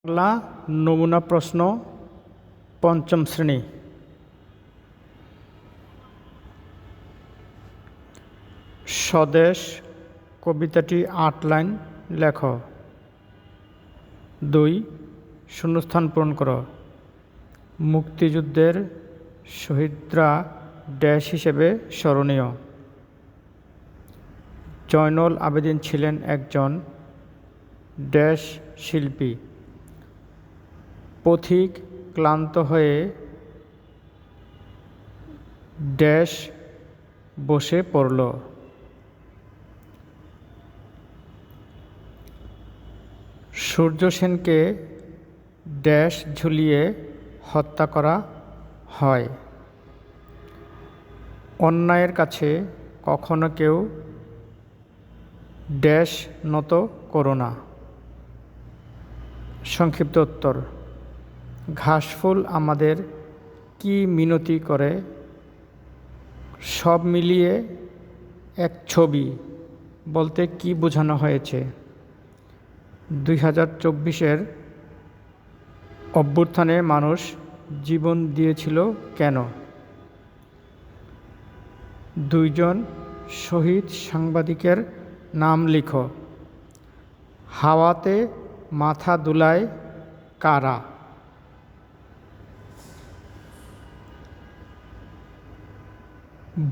বাংলা নমুনা প্রশ্ন পঞ্চম শ্রেণী। স্বদেশ কবিতাটি ৮ লাইন লেখ। ২ শূন্যস্থান পূরণ করো। মুক্তিযুদ্ধের শহীদরা ড্যাশ হিসেবে স্মরণীয়। জয়নুল আবেদিন ছিলেন একজন ড্যাশ শিল্পী। পথিক ক্লান্ত হয়ে ড্যাশ বসে পড়ল। সূর্য সেনকে ড্যাশ ঝুলিয়ে হত্যা করা হয়। অন্যায়ের কাছে কখনো কেউ ড্যাশ নত করো না। সংক্ষিপ্ত উত্তর: ঘাসফুল আমাদের কি মিনতি করে, সব মিলিয়ে এক ছবি বলতে কি বোঝানো হয়েছে? 2024-এর অভ্যুত্থানে মানুষ জীবন দিয়েছিল কেন? 2 জন শহীদ সাংবাদিকের নাম লিখো। হাওয়াতে মাথা দুলায় কারা?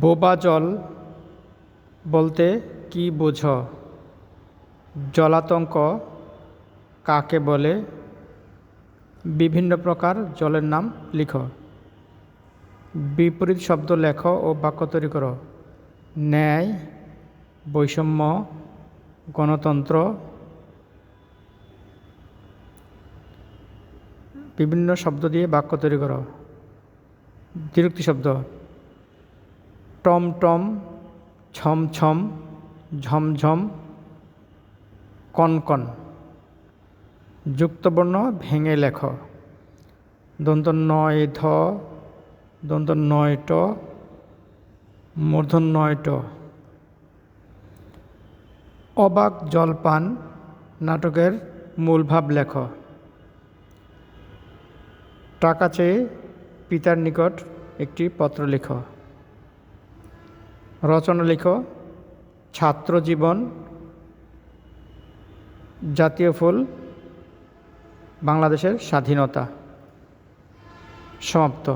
বোবা জল বলতে কি বোঝো? জলাতঙ্ক কাকে বলে? বিভিন্ন প্রকার জলের নাম লিখো। বিপরীত শব্দ লেখো ও বাক্য তৈরি করো। ন্যায়, বৈষম্য, গণতন্ত্র। বিভিন্ন শব্দ দিয়ে বাক্য তৈরি করো। দ্বিরুক্তি শব্দ: টমটম, ছমছম, ঝমঝম, কনকন। যুক্তবর্ণ ভেঙে লেখো। দন্ত নয় ধ, দন্ত নয় ট, মূর্ধন্য নয় ট। অবাক জলপান নাটকের মূল ভাব লেখো। টাকা চেয়ে পিতার নিকট একটি পত্র লিখো। রচনা লিখো। ছাত্র জীবন, জাতীয় ফুল, বাংলাদেশের স্বাধীনতা। সমাপ্ত।